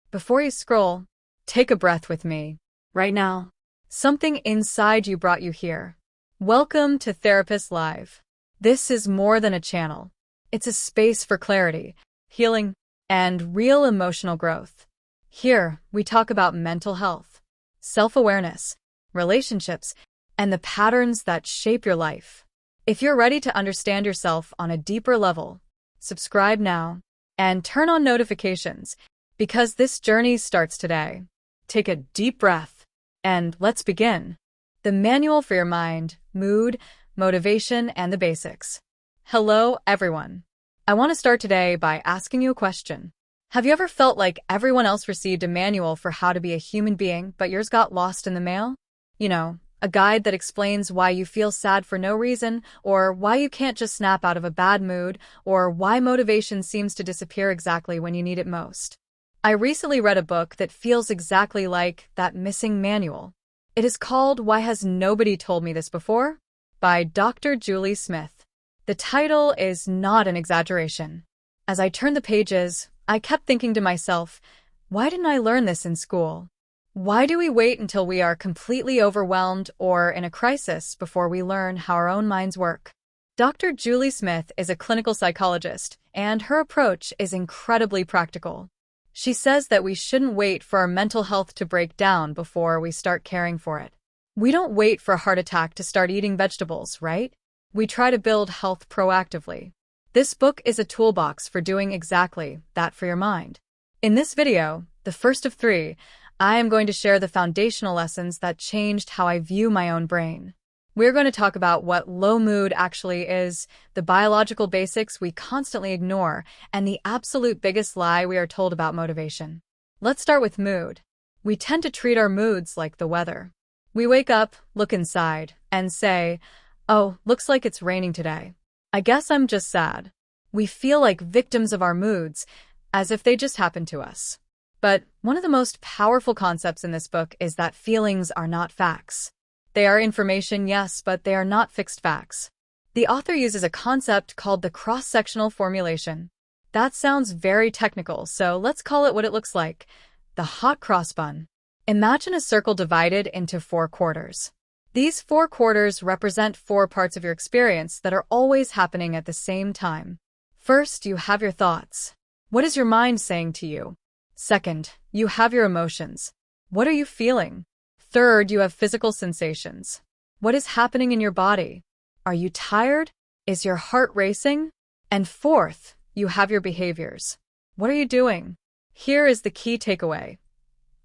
before you scroll, take a breath with me. Right now, something inside you brought you here. Welcome to Therapist Live. This is more than a channel. It's a space for clarity, healing, and real emotional growth. Here, we talk about mental health, self-awareness, relationships, and the patterns that shape your life. If you're ready to understand yourself on a deeper level, subscribe now and turn on notifications because this journey starts today. Take a deep breath and let's begin. The manual for your mind, mood, motivation, and the basics. Hello, everyone. I want to start today by asking you a question. Have you ever felt like everyone else received a manual for how to be a human being, but yours got lost in the mail? You know, a guide that explains why you feel sad for no reason, or why you can't just snap out of a bad mood, or why motivation seems to disappear exactly when you need it most. I recently read a book that feels exactly like that missing manual. It is called Why Has Nobody Told Me This Before? By Dr. Julie Smith. The title is not an exaggeration. As I turned the pages, I kept thinking to myself, why didn't I learn this in school? Why do we wait until we are completely overwhelmed or in a crisis before we learn how our own minds work? Dr. Julie Smith is a clinical psychologist, and her approach is incredibly practical. She says that we shouldn't wait for our mental health to break down before we start caring for it. We don't wait for a heart attack to start eating vegetables, right? We try to build health proactively. This book is a toolbox for doing exactly that for your mind. In this video, the first of 3, I am going to share the foundational lessons that changed how I view my own brain. We're going to talk about what low mood actually is, the biological basics we constantly ignore, and the absolute biggest lie we are told about motivation. Let's start with mood. We tend to treat our moods like the weather. We wake up, look inside, and say, "Oh, looks like it's raining today. I guess I'm just sad." We feel like victims of our moods, as if they just happened to us. But one of the most powerful concepts in this book is that feelings are not facts. They are information, yes, but they are not fixed facts. The author uses a concept called the cross-sectional formulation. That sounds very technical, so let's call it what it looks like: the hot cross bun. Imagine a circle divided into 4 quarters. These 4 quarters represent 4 parts of your experience that are always happening at the same time. First, you have your thoughts. What is your mind saying to you? Second, you have your emotions. What are you feeling? Third, you have physical sensations. What is happening in your body? Are you tired? Is your heart racing? And fourth, you have your behaviors. What are you doing? Here is the key takeaway.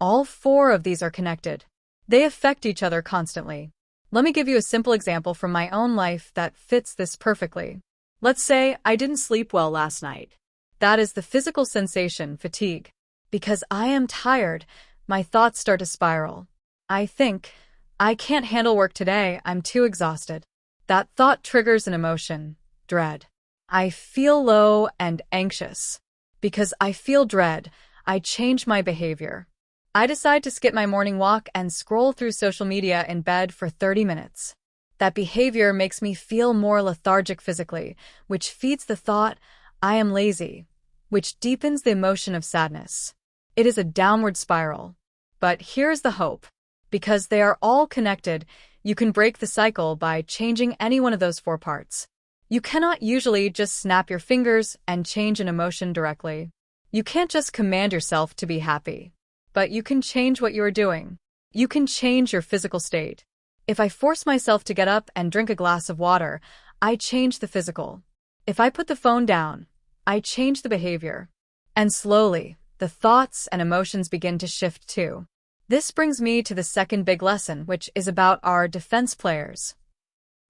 All 4 of these are connected. They affect each other constantly. Let me give you a simple example from my own life that fits this perfectly. Let's say I didn't sleep well last night. That is the physical sensation, fatigue. Because I am tired, my thoughts start to spiral. I think, I can't handle work today, I'm too exhausted. That thought triggers an emotion, dread. I feel low and anxious. Because I feel dread, I change my behavior. I decide to skip my morning walk and scroll through social media in bed for 30 minutes. That behavior makes me feel more lethargic physically, which feeds the thought, I am lazy, which deepens the emotion of sadness. It is a downward spiral. But here's the hope. Because they are all connected, you can break the cycle by changing any one of those 4 parts. You cannot usually just snap your fingers and change an emotion directly. You can't just command yourself to be happy. But you can change what you are doing. You can change your physical state. If I force myself to get up and drink a glass of water, I change the physical. If I put the phone down, I change the behavior. And slowly, the thoughts and emotions begin to shift too. This brings me to the second big lesson, which is about our defense players.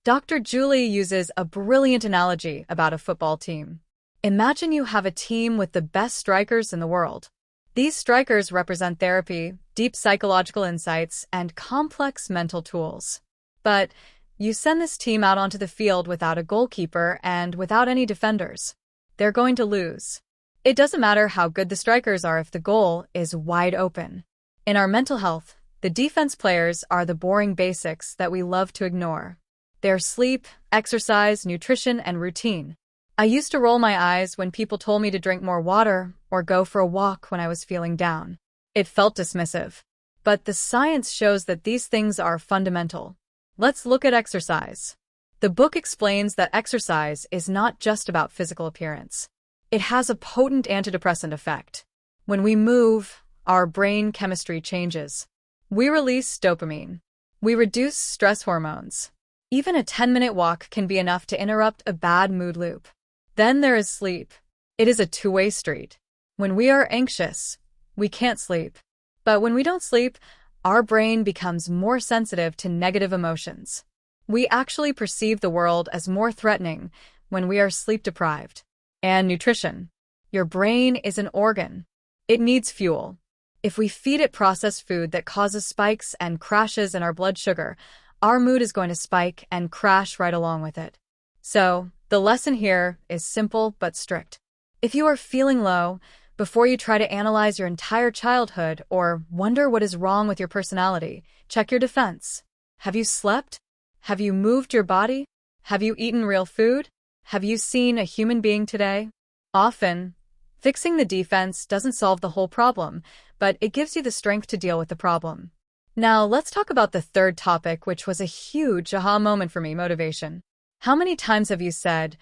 Dr. Julie uses a brilliant analogy about a football team. Imagine you have a team with the best strikers in the world. These strikers represent therapy, deep psychological insights, and complex mental tools. But you send this team out onto the field without a goalkeeper and without any defenders. They're going to lose. It doesn't matter how good the strikers are if the goal is wide open. In our mental health, the defense players are the boring basics that we love to ignore. They're sleep, exercise, nutrition, and routine. I used to roll my eyes when people told me to drink more water or go for a walk when I was feeling down. It felt dismissive. But the science shows that these things are fundamental. Let's look at exercise. The book explains that exercise is not just about physical appearance. It has a potent antidepressant effect. When we move, our brain chemistry changes. We release dopamine. We reduce stress hormones. Even a 10-minute walk can be enough to interrupt a bad mood loop. Then there is sleep. It is a two-way street. When we are anxious, we can't sleep. But when we don't sleep, our brain becomes more sensitive to negative emotions. We actually perceive the world as more threatening when we are sleep-deprived. And nutrition. Your brain is an organ. It needs fuel. If we feed it processed food that causes spikes and crashes in our blood sugar, our mood is going to spike and crash right along with it. So, the lesson here is simple but strict. If you are feeling low, before you try to analyze your entire childhood or wonder what is wrong with your personality, check your defense. Have you slept? Have you moved your body? Have you eaten real food? Have you seen a human being today? Often, fixing the defense doesn't solve the whole problem, but it gives you the strength to deal with the problem. Now, let's talk about the third topic, which was a huge aha moment for me, motivation. How many times have you said,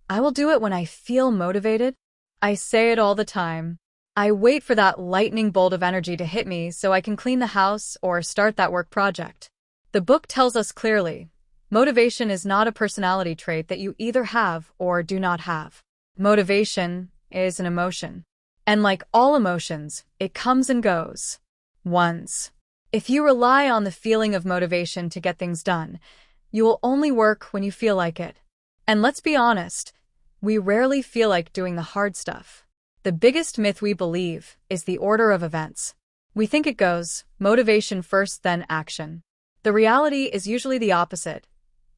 "I will do it when I feel motivated"? I say it all the time. I wait for that lightning bolt of energy to hit me so I can clean the house or start that work project. The book tells us clearly, motivation is not a personality trait that you either have or do not have. Motivation is an emotion. And like all emotions, it comes and goes. Once. If you rely on the feeling of motivation to get things done, you will only work when you feel like it. And let's be honest, we rarely feel like doing the hard stuff. The biggest myth we believe is the order of events. We think it goes motivation first, then action. The reality is usually the opposite.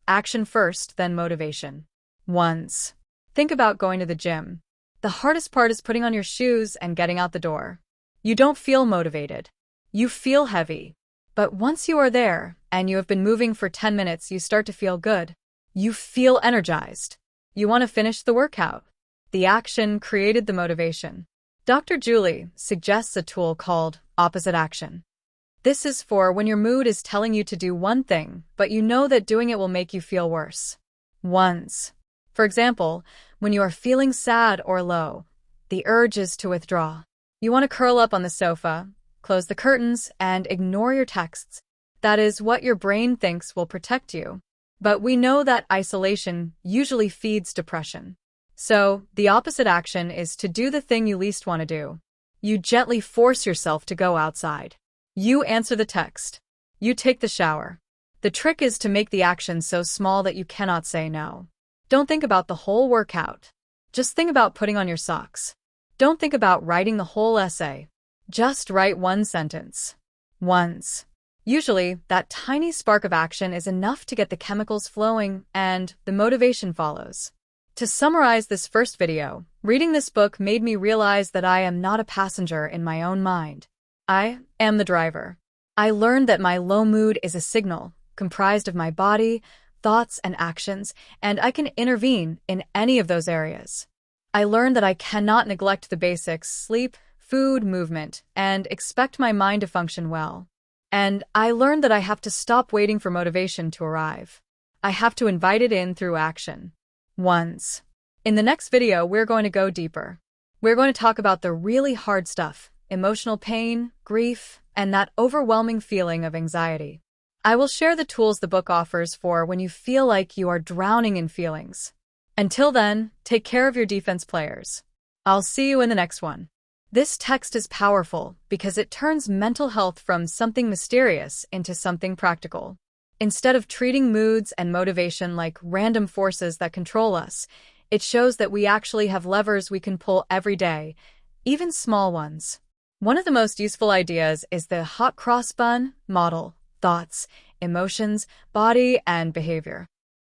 Action first, then motivation. Once. Think about going to the gym. The hardest part is putting on your shoes and getting out the door. You don't feel motivated. You feel heavy. But once you are there, and you have been moving for 10 minutes, you start to feel good. You feel energized. You want to finish the workout. The action created the motivation. Dr. Julie suggests a tool called opposite action. This is for when your mood is telling you to do one thing, but you know that doing it will make you feel worse. Once. For example, when you are feeling sad or low, the urge is to withdraw. You want to curl up on the sofa, close the curtains, and ignore your texts. That is what your brain thinks will protect you. But we know that isolation usually feeds depression. So, the opposite action is to do the thing you least want to do. You gently force yourself to go outside. You answer the text. You take the shower. The trick is to make the action so small that you cannot say no. Don't think about the whole workout. Just think about putting on your socks. Don't think about writing the whole essay. Just write one sentence. Once. Usually, that tiny spark of action is enough to get the chemicals flowing, and the motivation follows. To summarize this first video, reading this book made me realize that I am not a passenger in my own mind. I am the driver. I learned that my low mood is a signal, comprised of my body, thoughts, and actions, and I can intervene in any of those areas. I learned that I cannot neglect the basics, sleep, food, movement, and expect my mind to function well. And I learned that I have to stop waiting for motivation to arrive. I have to invite it in through action. Once. In the next video, we're going to go deeper. We're going to talk about the really hard stuff, emotional pain, grief, and that overwhelming feeling of anxiety. I will share the tools the book offers for when you feel like you are drowning in feelings. Until then, take care of your defense players. I'll see you in the next one. This text is powerful because it turns mental health from something mysterious into something practical. Instead of treating moods and motivation like random forces that control us, it shows that we actually have levers we can pull every day, even small ones. One of the most useful ideas is the hot cross bun model: thoughts, emotions, body, and behavior.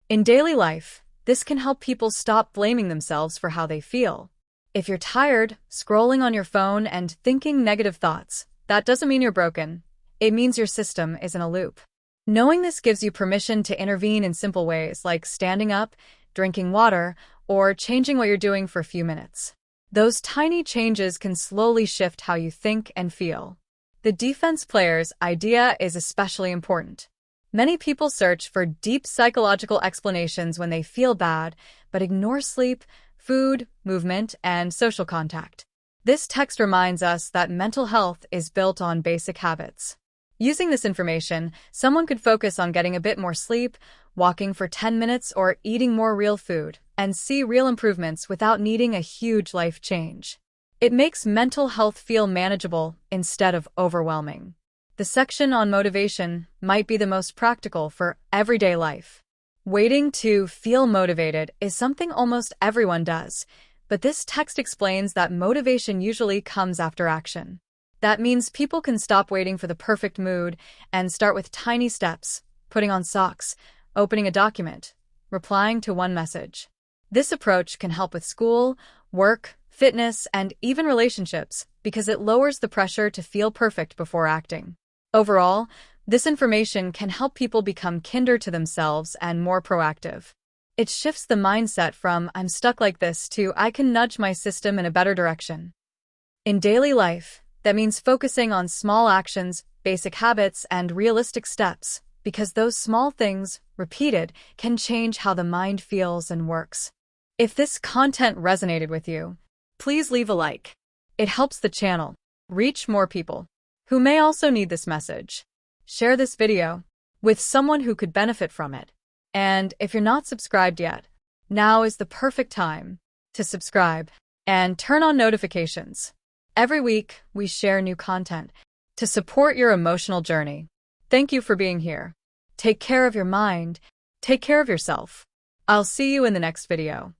In daily life, this can help people stop blaming themselves for how they feel. If you're tired, scrolling on your phone and thinking negative thoughts, that doesn't mean you're broken. It means your system is in a loop. Knowing this gives you permission to intervene in simple ways like standing up, drinking water, or changing what you're doing for a few minutes. Those tiny changes can slowly shift how you think and feel. The defense player's idea is especially important. Many people search for deep psychological explanations when they feel bad, but ignore sleep, food, movement, and social contact. This text reminds us that mental health is built on basic habits. Using this information, someone could focus on getting a bit more sleep, walking for 10 minutes, or eating more real food, and see real improvements without needing a huge life change. It makes mental health feel manageable instead of overwhelming. The section on motivation might be the most practical for everyday life. Waiting to feel motivated is something almost everyone does, but this text explains that motivation usually comes after action. That means people can stop waiting for the perfect mood and start with tiny steps, putting on socks, opening a document, replying to one message. This approach can help with school, work, fitness, and even relationships because it lowers the pressure to feel perfect before acting. Overall, this information can help people become kinder to themselves and more proactive. It shifts the mindset from "I'm stuck like this" to "I can nudge my system in a better direction." In daily life, that means focusing on small actions, basic habits, and realistic steps, because those small things, repeated, can change how the mind feels and works. If this content resonated with you, please leave a like. It helps the channel reach more people who may also need this message. Share this video with someone who could benefit from it. And if you're not subscribed yet, now is the perfect time to subscribe and turn on notifications. Every week, we share new content to support your emotional journey. Thank you for being here. Take care of your mind. Take care of yourself. I'll see you in the next video.